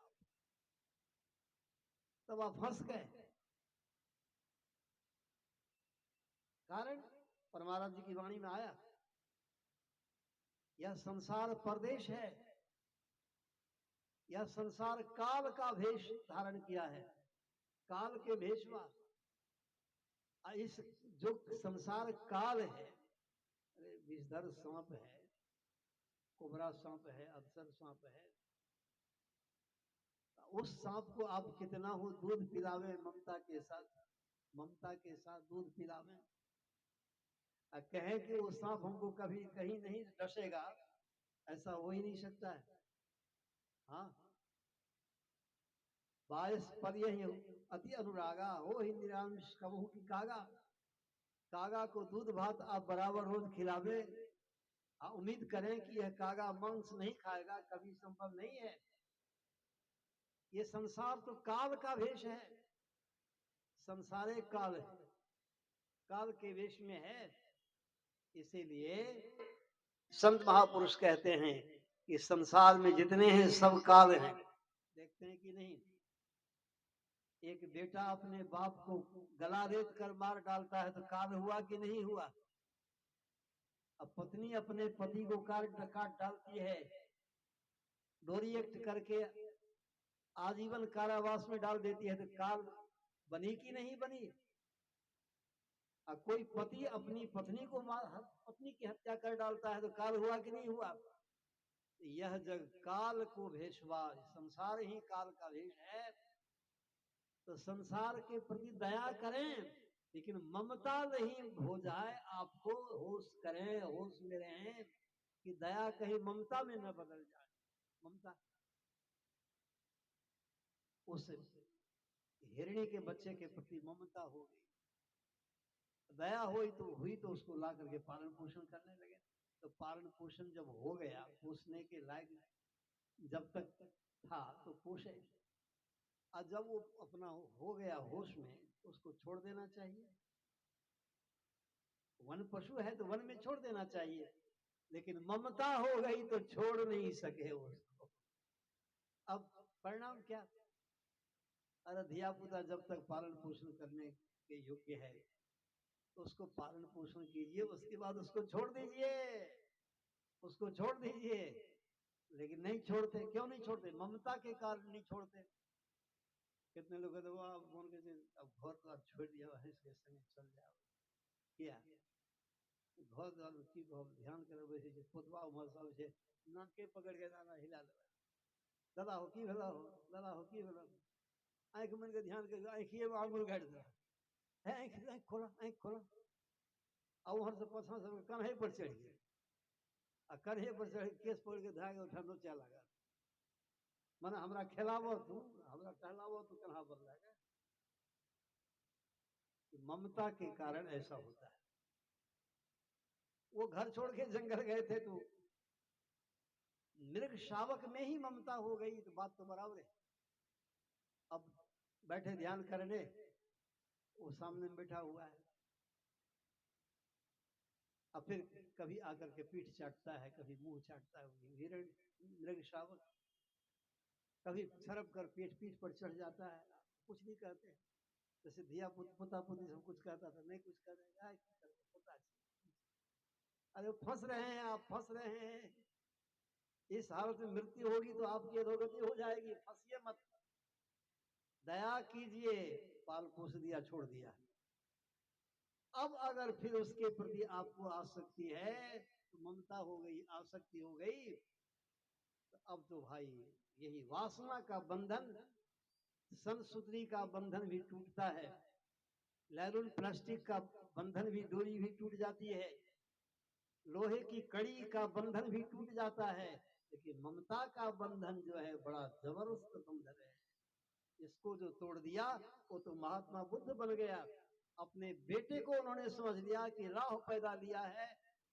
तब आप फंस गए। कारण परमात्मा जी की वाणी में आया, यह संसार परदेश है, यह संसार काल का भेष धारण किया है, काल के भेषवा। इस जो संसार काल है, अरे विषधर सांप है, कोबरा सांप है, अधसर सांप है, उस सांप को आप कितना हो दूध पिलावे, ममता के साथ, ममता के साथ दूध पिलावे, कहे कि वो सांप हमको कभी कहीं नहीं डसेगा, ऐसा हो ही नहीं सकता है। हाँ, बायस पर यही अति अनुरागा हो ही निरांश कबहू की कागा, कागा को दूध भात आप बराबर रोज खिलावे, उम्मीद करें कि यह कागा मांस नहीं खाएगा, कभी संभव नहीं है। ये संसार तो काल का वेश है, संसारे काल है, काल के वेश में है। इसीलिए संत महापुरुष कहते हैं कि संसार में जितने हैं सब काल हैं। देखते हैं कि नहीं, एक बेटा अपने बाप को गला रेत कर मार डालता है तो काल हुआ कि नहीं हुआ। अब पत्नी अपने पति को काट डालती है, डोरी एक्ट करके आजीवन कारावास में डाल देती है, तो काल बनी कि नहीं बनी। कोई पति अपनी पत्नी को पत्नी की हत्या कर डालता है तो काल हुआ कि नहीं हुआ। यह जग काल को भेषवा, संसार ही काल का भेष है, तो संसार के प्रति दया करें, लेकिन ममता नहीं हो जाए, आपको होश करें, होश में रहें कि दया कहीं ममता में न बदल जाए। ममता, उस हिरणी के बच्चे के प्रति ममता हो गई, दया हुई तो उसको ला करके पालन पोषण करने लगे। तो पालन पोषण जब हो गया, पोषने के लायक जब तक था तो पोषे, और जब वो अपना हो गया होश में, उसको छोड़ देना चाहिए। वन पशु है तो वन में छोड़ देना चाहिए, लेकिन ममता हो गई तो छोड़ नहीं सके उसको। अब परिणाम क्या, अरे धिया पुता जब तक पालन पोषण करने के योग्य है तो उसको पालन पोषण कीजिए, उसके बाद उसको छोड़ दीजिए, उसको छोड़ दीजिए। लेकिन नहीं छोड़ते, क्यों नहीं छोड़ते, ममता के कारण नहीं छोड़ते। कितने लोग कहते अब घर द्वार छोड़ दिया है, इसके संग चल जाओ, क्या घर द्वार की ध्यान करे, वैसे पुतवा उमर सब से नाके पकड़ के दादा हिला ले, दादा हो की भेला हो, दादा हो की भेला, आंख मन के ध्यान कर, आंखिए में आंगुल गाड़ दे है, आंख खोला, आंख खोला, और वहां से पछा से कन्हे पर चढ़ गए, कन्हे पर चढ़ केस पकड़ के धागे उठा नो चला लगा, मन हमरा खिलावो तू, हमरा टहलावो तू कहाँ पर लगा। ममता के कारण ऐसा होता है। वो घर छोड़ के जंगल गए थे तो मृग शावक में ही ममता हो गई, तो बात तो बराबर है। अब बैठे ध्यान करने, वो सामने में बैठा हुआ है, अब फिर कभी आकर के पीठ चाटता है, कभी मुंह चाटता है हिरण मृग शावक, कभी छरप कर पीठ पर चढ़ जाता है, कुछ नहीं कहते। जैसे धिया पोता पोती सब कुछ कहता था, नहीं कुछ कर रहे, अरे फंस रहे हैं आप, फंस रहे हैं, इस हालत में मृत्यु होगी तो आपकी अधोगति हो जाएगी, फंसिए मत, दया कीजिए, पाल पोस दिया छोड़ दिया। अब अगर फिर उसके प्रति आपको आसक्ति है, तो ममता हो गई, आसक्ति हो गई, तो अब तो भाई यही वासना का बंधन, संसूत्री का बंधन भी टूटता है, लैरुल प्लास्टिक का बंधन भी, डोरी भी टूट जाती है, लोहे की कड़ी का बंधन भी टूट जाता है, लेकिन ममता का बंधन जो है बड़ा जबरदस्त बंधन है। इसको जो तोड़ दिया वो तो महात्मा बुद्ध बन गया। अपने बेटे को उन्होंने समझ लिया कि राहु पैदा लिया है,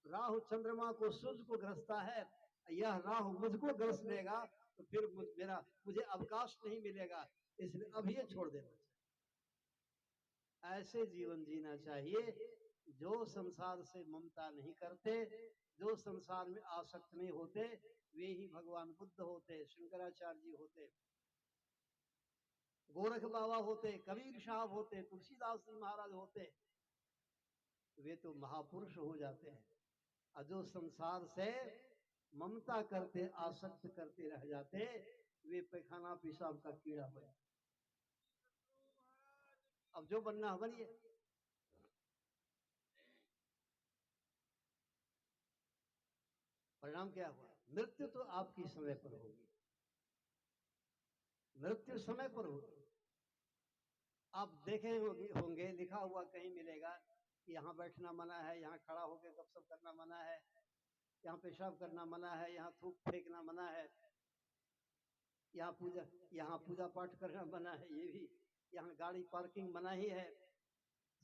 राहु चंद्रमा को सूर्य को ग्रसता है, यह राहु मुझको ग्रस लेगा तो फिर मुझे अवकाश नहीं मिलेगा, इसलिए अब ये छोड़ देना चाहिए। ऐसे जीवन जीना चाहिए जो संसार से ममता नहीं करते, जो संसार में आसक्त नहीं होते, वे ही भगवान बुद्ध होते, शंकराचार्य जी होते, गोरख बाबा होते, कबीर साहब होते, तुलसीदास जी महाराज होते, वे तो महापुरुष हो जाते हैं। और जो संसार से ममता करते, आसक्त करते रह जाते, वे पैखाना पेशाब का कीड़ा बने। अब जो बनना बनिए। परिणाम क्या हुआ? मृत्यु तो आपकी समय पर होगी, मृत्यु समय पर होगी। आप देखे होंगे लिखा हुआ कहीं मिलेगा कि यहाँ बैठना मना है, यहाँ खड़ा होकर गपशप करना मना है, यहाँ पेशाब करना मना है, यहाँ थूक फेंकना मना है, यहाँ पूजा पाठ करना मना है, ये भी, यहाँ गाड़ी पार्किंग मना ही है।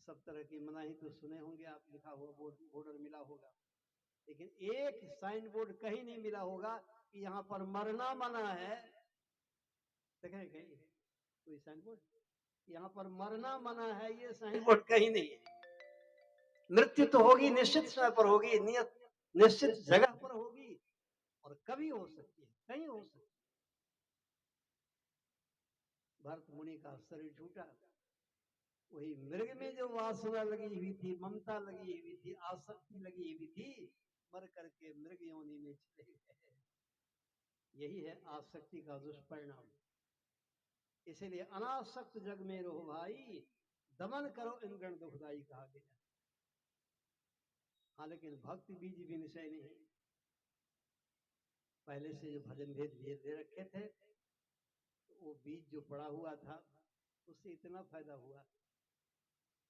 सब तरह की मनाही तो सुने होंगे आप, लिखा हुआ बोर्डर मिला होगा, लेकिन एक साइन बोर्ड कहीं नहीं मिला होगा कि यहाँ पर मरना मना है। देखें कहीं कोई साइन बोर्ड, यहाँ पर मरना मना है, ये साइन बोर्ड कहीं नहीं है। मृत्यु तो होगी, निश्चित समय पर होगी, निश्चित जगह पर होगी, और कभी हो सकती है, कहीं हो सकती है। भरत मुनि का शरीर छूटा, वही मृग में जो वासना लगी हुई थी, ममता लगी हुई थी, आसक्ति लगी हुई थी, मर करके मृग योनि में चले गए। यही है आसक्ति का दुष्परिणाम। इसीलिए अनासक्त जग में रहो भाई, दमन करो इन गण दुखदाई कहा गया। हाँ, लेकिन भक्ति बीज भी निश्चय नहीं है। पहले से जो भजन भेद दे रखे थे, तो वो बीज जो पड़ा हुआ था, उससे इतना फायदा हुआ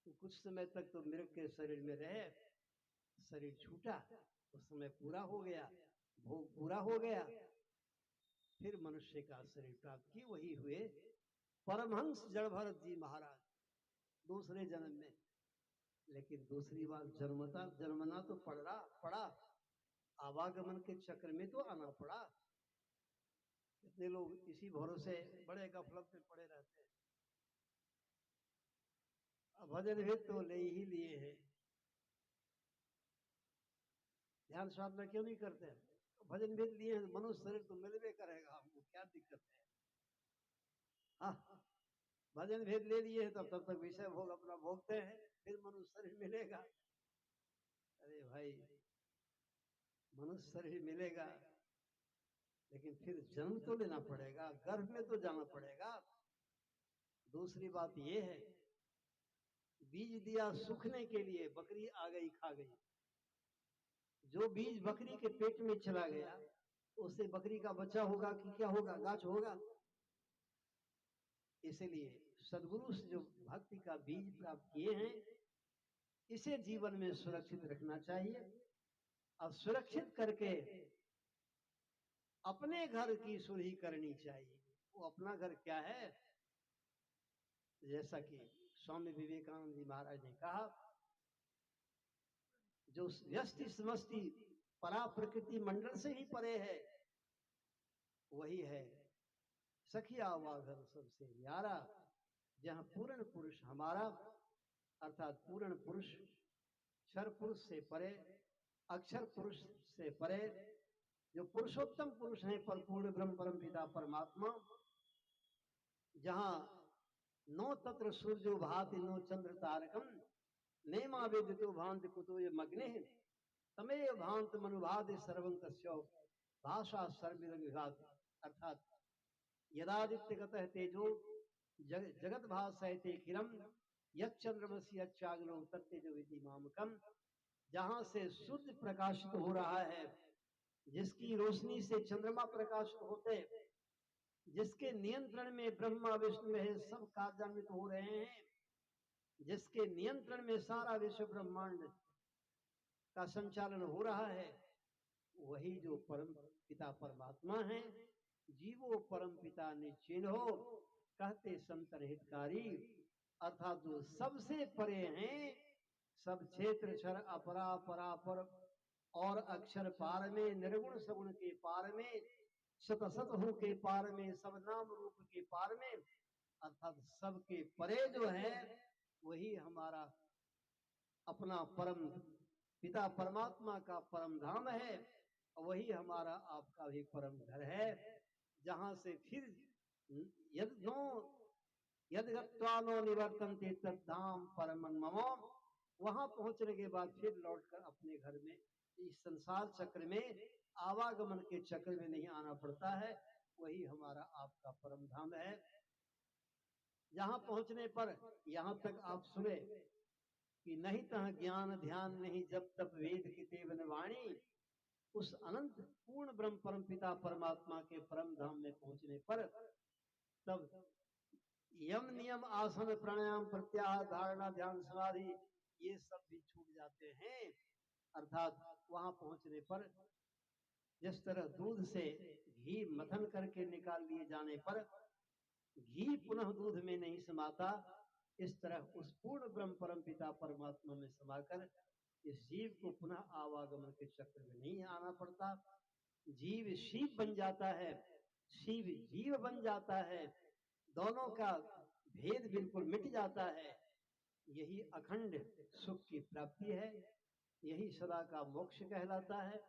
तो कुछ समय तक तो मृग के शरीर में रहे, शरीर छूटा, उस समय पूरा हो गया, भोग पूरा हो गया, फिर मनुष्य का शरीर प्राप्त की, वही हुए परमहंस जड़भरत जी महाराज दूसरे जन्म में। लेकिन दूसरी बार जन्मना तो पड़ा, आवागमन के चक्र में तो आना पड़ा। कितने लोग इसी भरोसे बड़े गफलत में पड़े रहते हैं। अब भजन भेद तो ले ही लिए हैं, ध्यान साधना क्यों नहीं करते हैं? भजन भेद लिए हैं, मनुष्य शरीर तो मिलवे करेगा, हमको क्या दिक्कत है। हाँ, भजन भेद ले लिए हैं, तब तक विषय भोग अपना भोगते हैं, फिर मनुष्य शरीर मिलेगा। अरे भाई, मनुष्य शरीर मिलेगा, लेकिन फिर जन्म तो लेना पड़ेगा, गर्भ में तो जाना पड़ेगा। दूसरी बात यह है, बीज दिया सूखने के लिए, बकरी आ गई खा गई। जो बीज बकरी के पेट में चला गया, उससे बकरी का बच्चा होगा कि क्या होगा, गाछ होगा। इसलिए सदगुरु से जो भक्ति का बीज प्राप्त किए हैं, इसे जीवन में सुरक्षित रखना चाहिए, और सुरक्षित करके अपने घर की सुधि करनी चाहिए। वो अपना घर क्या है? जैसा कि स्वामी विवेकानंद जी महाराज ने कहा, जो व्यष्टि समष्टि परा प्रकृति मंडल से ही परे है, वही है सखिया हुआ घर सबसे न्यारा, जहां पूर्ण पुरुष हमारा, अर्थात पूर्ण पुरुष क्षर पुरुष से परे, अक्षर पुरुष से परे, जो पुरुषोत्तम पुरुष है, परिपूर्ण ब्रह्म परम पिता परमात्मा, जहां नो तत्र सूर्यो भाति नो चंद्र तारकम नेमा वेदितो भांति कुतो ये मग्ने तमेव भांत मनुभाति सर्वं तस्यो भाषा सर्वविद विभाति। अर्थात यदादित्यगतः तेजो जगत भासयते खिलम यच्चंद्रमसि यच्चाग्नो तत्तेजो इति मामकम। जहां से शुद्ध प्रकाशित हो रहा है, जिसकी रोशनी से चंद्रमा प्रकाशित होते, जिसके नियंत्रण में ब्रह्मा विष्णु महेश सब कार्यान्वित हो रहे हैं, जिसके नियंत्रण में सारा विश्व ब्रह्मांड का संचालन हो रहा है, वही जो परम पिता परमात्मा है। जीवो परम पिता निश्चिन्हो कहते संतर हितकारी, अर्थात जो सबसे परे हैं, सब क्षेत्र क्षर अपरा परापर और अक्षर पार में, निर्गुण सगुण के पार में, सत सत हो के पार में, सब नाम रूप के पार में, अर्थात सबके परे जो है, वही हमारा अपना परम पिता परमात्मा का परम धाम है, वही हमारा आपका भी परम घर है। जहां से फिर यद गत्वा नो निवर्तन्ते तद्धाम परमं मम, वहां पहुंचने के बाद फिर लौटकर अपने घर में, इस संसार चक्र में, आवागमन के चक्र में नहीं आना पड़ता है, वही हमारा आपका परम धाम है। जहां पहुंचने पर यहां तक आप सुने कि नहीं तह ज्ञान ध्यान नहीं जब तब वेद की तेवन वाणी, उस अनंत पूर्ण ब्रह्म परम पिता परमात्मा के परम धाम में पहुंचने पर तब यम नियम आसन प्राणायाम प्रत्याहार धारणा ध्यान समाधि ये सब भी छूट जाते हैं। अर्थात वहां पहुंचने पर जिस तरह दूध से घी मथन करके निकाल लिए जाने पर घी पुनः दूध में नहीं समाता, इस तरह उस पूर्ण ब्रह्म परम पिता परमात्मा में समाकर इस जीव को पुनः आवागमन के चक्र में नहीं आना पड़ता। जीव शिव बन जाता है, शिव जीव बन जाता है, दोनों का भेद बिल्कुल मिट जाता है। यही अखंड सुख की प्राप्ति है, यही सदा का मोक्ष कहलाता है।